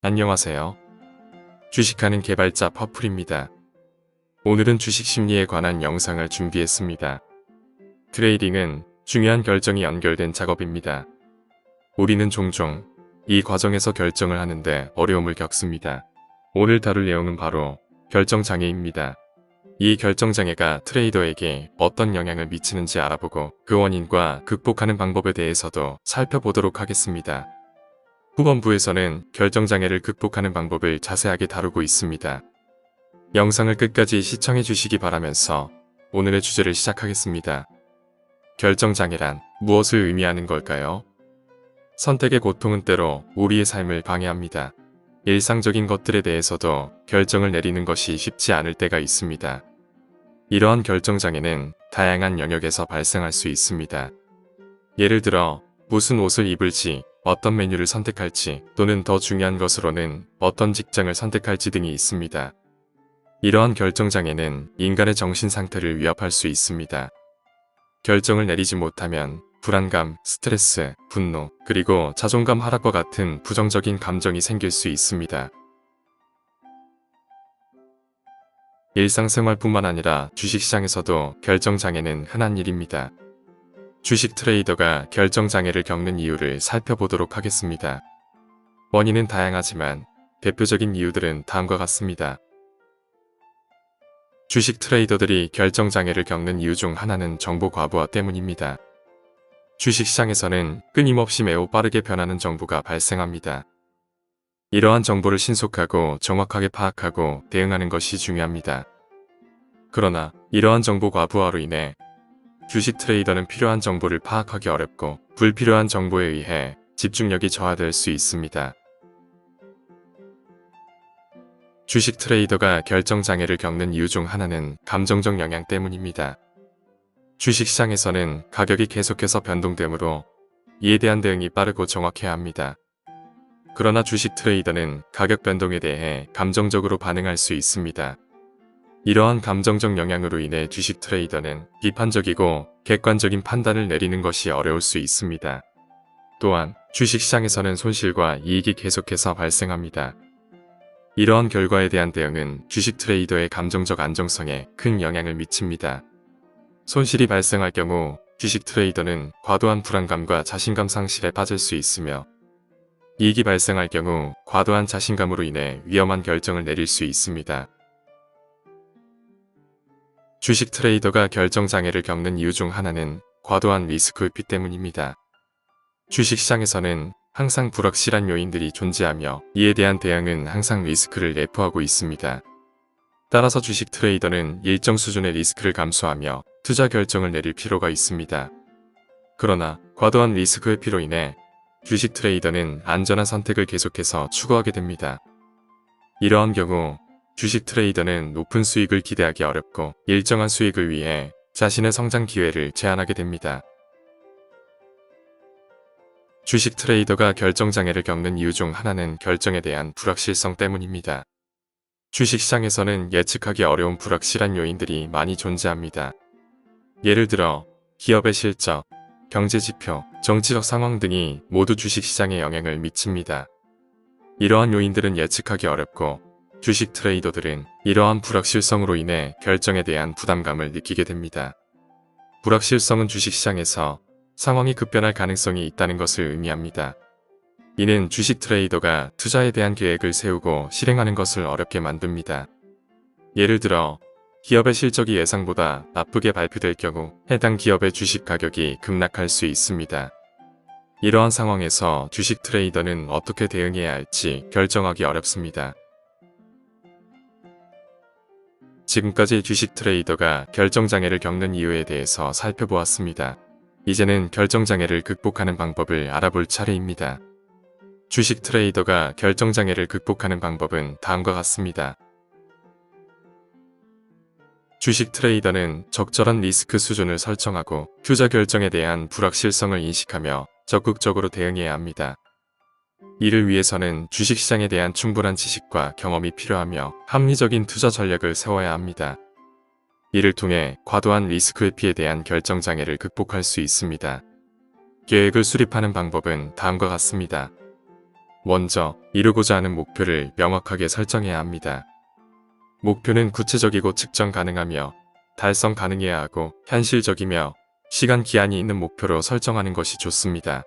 안녕하세요. 주식하는 개발자 퍼플입니다. 오늘은 주식 심리에 관한 영상을 준비했습니다. 트레이딩은 중요한 결정이 연결된 작업입니다. 우리는 종종 이 과정에서 결정을 하는데 어려움을 겪습니다. 오늘 다룰 내용은 바로 결정장애입니다. 이 결정장애가 트레이더에게 어떤 영향을 미치는지 알아보고 그 원인과 극복하는 방법에 대해서도 살펴보도록 하겠습니다. 후반부에서는 결정장애를 극복하는 방법을 자세하게 다루고 있습니다. 영상을 끝까지 시청해 주시기 바라면서 오늘의 주제를 시작하겠습니다. 결정장애란 무엇을 의미하는 걸까요? 선택의 고통은 때로 우리의 삶을 방해합니다. 일상적인 것들에 대해서도 결정을 내리는 것이 쉽지 않을 때가 있습니다. 이러한 결정장애는 다양한 영역에서 발생할 수 있습니다. 예를 들어 무슨 옷을 입을지, 어떤 메뉴를 선택할지, 또는 더 중요한 것으로는 어떤 직장을 선택할지 등이 있습니다. 이러한 결정장애는 인간의 정신 상태를 위협할 수 있습니다. 결정을 내리지 못하면 불안감, 스트레스, 분노, 그리고 자존감 하락과 같은 부정적인 감정이 생길 수 있습니다. 일상생활뿐만 아니라 주식시장에서도 결정장애는 흔한 일입니다. 주식 트레이더가 결정장애를 겪는 이유를 살펴보도록 하겠습니다. 원인은 다양하지만 대표적인 이유들은 다음과 같습니다. 주식 트레이더들이 결정장애를 겪는 이유 중 하나는 정보 과부하 때문입니다. 주식시장에서는 끊임없이 매우 빠르게 변하는 정보가 발생합니다. 이러한 정보를 신속하고 정확하게 파악하고 대응하는 것이 중요합니다. 그러나 이러한 정보 과부하로 인해 주식 트레이더는 필요한 정보를 파악하기 어렵고 불필요한 정보에 의해 집중력이 저하될 수 있습니다. 주식 트레이더가 결정장애를 겪는 이유 중 하나는 감정적 영향 때문입니다. 주식시장에서는 가격이 계속해서 변동되므로 이에 대한 대응이 빠르고 정확해야 합니다. 그러나 주식 트레이더는 가격 변동에 대해 감정적으로 반응할 수 있습니다. 이러한 감정적 영향으로 인해 주식 트레이더는 비판적이고 객관적인 판단을 내리는 것이 어려울 수 있습니다. 또한 주식시장에서는 손실과 이익이 계속해서 발생합니다. 이러한 결과에 대한 대응은 주식 트레이더의 감정적 안정성에 큰 영향을 미칩니다. 손실이 발생할 경우 주식 트레이더는 과도한 불안감과 자신감 상실에 빠질 수 있으며 이익이 발생할 경우 과도한 자신감으로 인해 위험한 결정을 내릴 수 있습니다. 주식 트레이더가 결정장애를 겪는 이유 중 하나는 과도한 리스크 회피 때문입니다. 주식시장에서는 항상 불확실한 요인들이 존재하며 이에 대한 대응은 항상 리스크를 내포하고 있습니다. 따라서 주식 트레이더는 일정 수준의 리스크를 감수하며 투자 결정을 내릴 필요가 있습니다. 그러나 과도한 리스크 회피로 인해 주식 트레이더는 안전한 선택을 계속해서 추구하게 됩니다. 이러한 경우 주식 트레이더는 높은 수익을 기대하기 어렵고 일정한 수익을 위해 자신의 성장 기회를 제한하게 됩니다. 주식 트레이더가 결정장애를 겪는 이유 중 하나는 결정에 대한 불확실성 때문입니다. 주식시장에서는 예측하기 어려운 불확실한 요인들이 많이 존재합니다. 예를 들어 기업의 실적, 경제지표, 정치적 상황 등이 모두 주식시장에 영향을 미칩니다. 이러한 요인들은 예측하기 어렵고 주식 트레이더들은 이러한 불확실성으로 인해 결정에 대한 부담감을 느끼게 됩니다. 불확실성은 주식시장에서 상황이 급변할 가능성이 있다는 것을 의미합니다. 이는 주식 트레이더가 투자에 대한 계획을 세우고 실행하는 것을 어렵게 만듭니다. 예를 들어 기업의 실적이 예상보다 나쁘게 발표될 경우 해당 기업의 주식 가격이 급락할 수 있습니다. 이러한 상황에서 주식 트레이더는 어떻게 대응해야 할지 결정하기 어렵습니다. 지금까지 주식 트레이더가 결정장애를 겪는 이유에 대해서 살펴보았습니다. 이제는 결정장애를 극복하는 방법을 알아볼 차례입니다. 주식 트레이더가 결정장애를 극복하는 방법은 다음과 같습니다. 주식 트레이더는 적절한 리스크 수준을 설정하고 투자 결정에 대한 불확실성을 인식하며 적극적으로 대응해야 합니다. 이를 위해서는 주식시장에 대한 충분한 지식과 경험이 필요하며 합리적인 투자 전략을 세워야 합니다. 이를 통해 과도한 리스크 회피에 대한 결정장애를 극복할 수 있습니다. 계획을 수립하는 방법은 다음과 같습니다. 먼저 이루고자 하는 목표를 명확하게 설정해야 합니다. 목표는 구체적이고 측정 가능하며 달성 가능해야 하고 현실적이며 시간 기한이 있는 목표로 설정하는 것이 좋습니다.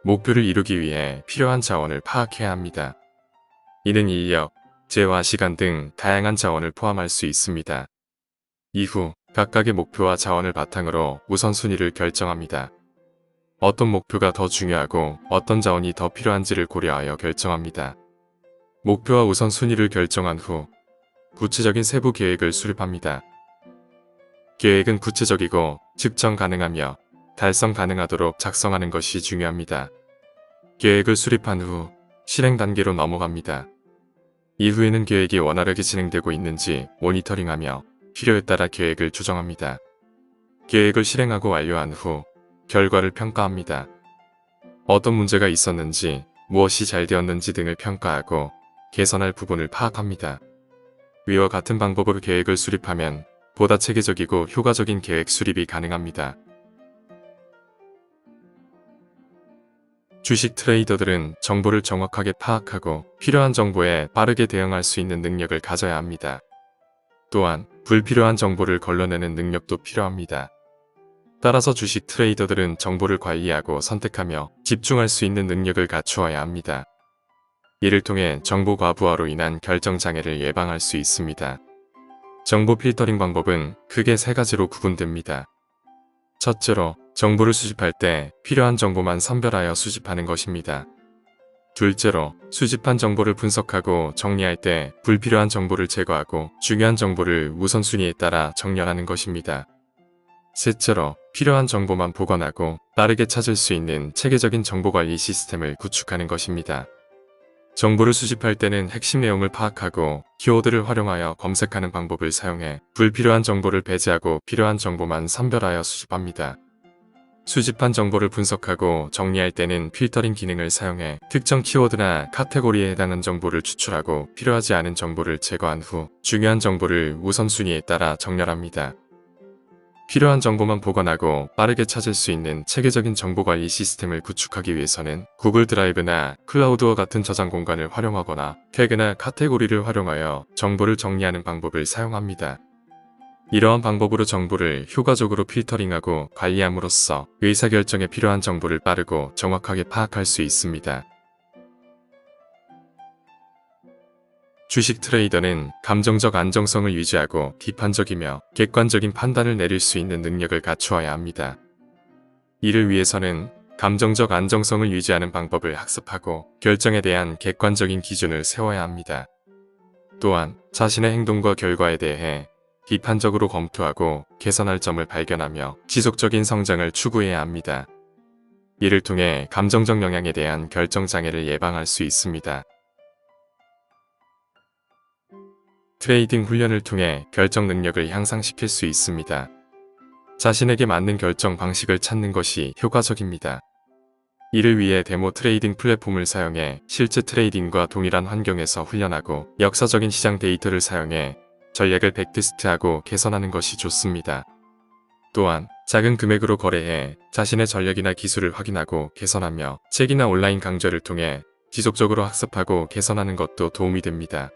목표를 이루기 위해 필요한 자원을 파악해야 합니다. 이는 인력, 재와 시간 등 다양한 자원을 포함할 수 있습니다. 이후 각각의 목표와 자원을 바탕으로 우선순위를 결정합니다. 어떤 목표가 더 중요하고 어떤 자원이 더 필요한지를 고려하여 결정합니다. 목표와 우선순위를 결정한 후 구체적인 세부 계획을 수립합니다. 계획은 구체적이고 측정 가능하며 달성 가능하도록 작성하는 것이 중요합니다. 계획을 수립한 후 실행 단계로 넘어갑니다. 이후에는 계획이 원활하게 진행되고 있는지 모니터링하며 필요에 따라 계획을 조정합니다. 계획을 실행하고 완료한 후 결과를 평가합니다. 어떤 문제가 있었는지, 무엇이 잘 되었는지 등을 평가하고 개선할 부분을 파악합니다. 위와 같은 방법으로 계획을 수립하면 보다 체계적이고 효과적인 계획 수립이 가능합니다. 주식 트레이더들은 정보를 정확하게 파악하고 필요한 정보에 빠르게 대응할 수 있는 능력을 가져야 합니다. 또한 불필요한 정보를 걸러내는 능력도 필요합니다. 따라서 주식 트레이더들은 정보를 관리하고 선택하며 집중할 수 있는 능력을 갖추어야 합니다. 이를 통해 정보 과부하로 인한 결정 장애를 예방할 수 있습니다. 정보 필터링 방법은 크게 세 가지로 구분됩니다. 첫째로, 정보를 수집할 때 필요한 정보만 선별하여 수집하는 것입니다. 둘째로, 수집한 정보를 분석하고 정리할 때 불필요한 정보를 제거하고 중요한 정보를 우선순위에 따라 정렬하는 것입니다. 셋째로, 필요한 정보만 보관하고 빠르게 찾을 수 있는 체계적인 정보관리 시스템을 구축하는 것입니다. 정보를 수집할 때는 핵심 내용을 파악하고 키워드를 활용하여 검색하는 방법을 사용해 불필요한 정보를 배제하고 필요한 정보만 선별하여 수집합니다. 수집한 정보를 분석하고 정리할 때는 필터링 기능을 사용해 특정 키워드나 카테고리에 해당하는 정보를 추출하고 필요하지 않은 정보를 제거한 후 중요한 정보를 우선순위에 따라 정렬합니다. 필요한 정보만 보관하고 빠르게 찾을 수 있는 체계적인 정보관리 시스템을 구축하기 위해서는 구글 드라이브나 클라우드와 같은 저장 공간을 활용하거나 태그나 카테고리를 활용하여 정보를 정리하는 방법을 사용합니다. 이러한 방법으로 정보를 효과적으로 필터링하고 관리함으로써 의사결정에 필요한 정보를 빠르고 정확하게 파악할 수 있습니다. 주식 트레이더는 감정적 안정성을 유지하고 비판적이며 객관적인 판단을 내릴 수 있는 능력을 갖추어야 합니다. 이를 위해서는 감정적 안정성을 유지하는 방법을 학습하고 결정에 대한 객관적인 기준을 세워야 합니다. 또한 자신의 행동과 결과에 대해 비판적으로 검토하고 개선할 점을 발견하며 지속적인 성장을 추구해야 합니다. 이를 통해 감정적 영향에 대한 결정 장애를 예방할 수 있습니다. 트레이딩 훈련을 통해 결정 능력을 향상시킬 수 있습니다. 자신에게 맞는 결정 방식을 찾는 것이 효과적입니다. 이를 위해 데모 트레이딩 플랫폼을 사용해 실제 트레이딩과 동일한 환경에서 훈련하고 역사적인 시장 데이터를 사용해 전략을 백테스트하고 개선하는 것이 좋습니다. 또한 작은 금액으로 거래해 자신의 전략이나 기술을 확인하고 개선하며 책이나 온라인 강좌를 통해 지속적으로 학습하고 개선하는 것도 도움이 됩니다.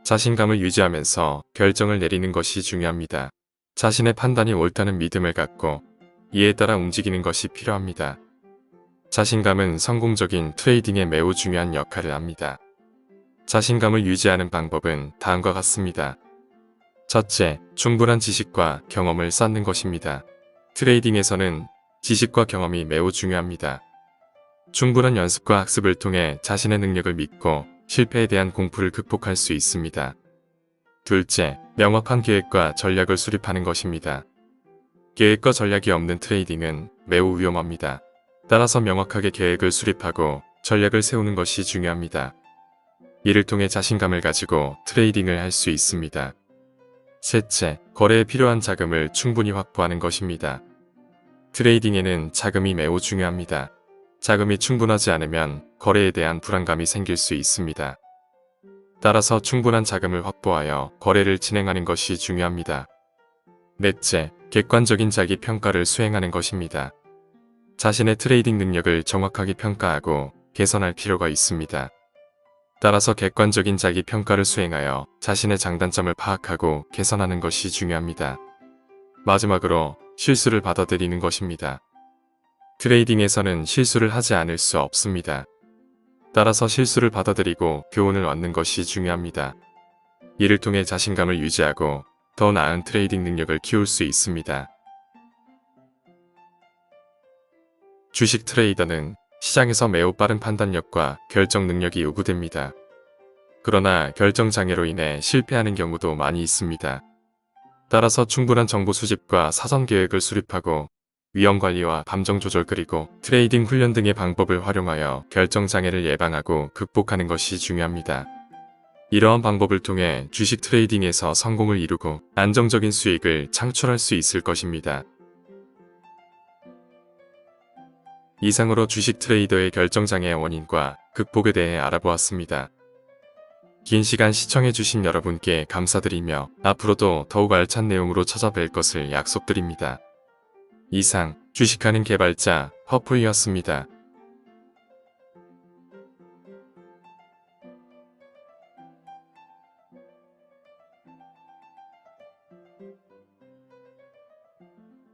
자신감을 유지하면서 결정을 내리는 것이 중요합니다. 자신의 판단이 옳다는 믿음을 갖고 이에 따라 움직이는 것이 필요합니다. 자신감은 성공적인 트레이딩에 매우 중요한 역할을 합니다. 자신감을 유지하는 방법은 다음과 같습니다. 첫째, 충분한 지식과 경험을 쌓는 것입니다. 트레이딩에서는 지식과 경험이 매우 중요합니다. 충분한 연습과 학습을 통해 자신의 능력을 믿고 실패에 대한 공포를 극복할 수 있습니다. 둘째, 명확한 계획과 전략을 수립하는 것입니다. 계획과 전략이 없는 트레이딩은 매우 위험합니다. 따라서 명확하게 계획을 수립하고 전략을 세우는 것이 중요합니다. 이를 통해 자신감을 가지고 트레이딩을 할 수 있습니다. 셋째, 거래에 필요한 자금을 충분히 확보하는 것입니다. 트레이딩에는 자금이 매우 중요합니다. 자금이 충분하지 않으면 거래에 대한 불안감이 생길 수 있습니다. 따라서 충분한 자금을 확보하여 거래를 진행하는 것이 중요합니다. 넷째, 객관적인 자기 평가를 수행하는 것입니다. 자신의 트레이딩 능력을 정확하게 평가하고 개선할 필요가 있습니다. 따라서 객관적인 자기 평가를 수행하여 자신의 장단점을 파악하고 개선하는 것이 중요합니다. 마지막으로 실수를 받아들이는 것입니다. 트레이딩에서는 실수를 하지 않을 수 없습니다. 따라서 실수를 받아들이고 교훈을 얻는 것이 중요합니다. 이를 통해 자신감을 유지하고 더 나은 트레이딩 능력을 키울 수 있습니다. 주식 트레이더는 시장에서 매우 빠른 판단력과 결정 능력이 요구됩니다. 그러나 결정 장애로 인해 실패하는 경우도 많이 있습니다. 따라서 충분한 정보 수집과 사전 계획을 수립하고 위험 관리와 감정 조절 그리고 트레이딩 훈련 등의 방법을 활용하여 결정 장애를 예방하고 극복하는 것이 중요합니다. 이러한 방법을 통해 주식 트레이딩에서 성공을 이루고 안정적인 수익을 창출할 수 있을 것입니다. 이상으로 주식 트레이더의 결정장애의 원인과 극복에 대해 알아보았습니다. 긴 시간 시청해주신 여러분께 감사드리며 앞으로도 더욱 알찬 내용으로 찾아뵐 것을 약속드립니다. 이상 주식하는 개발자 퍼플이었습니다.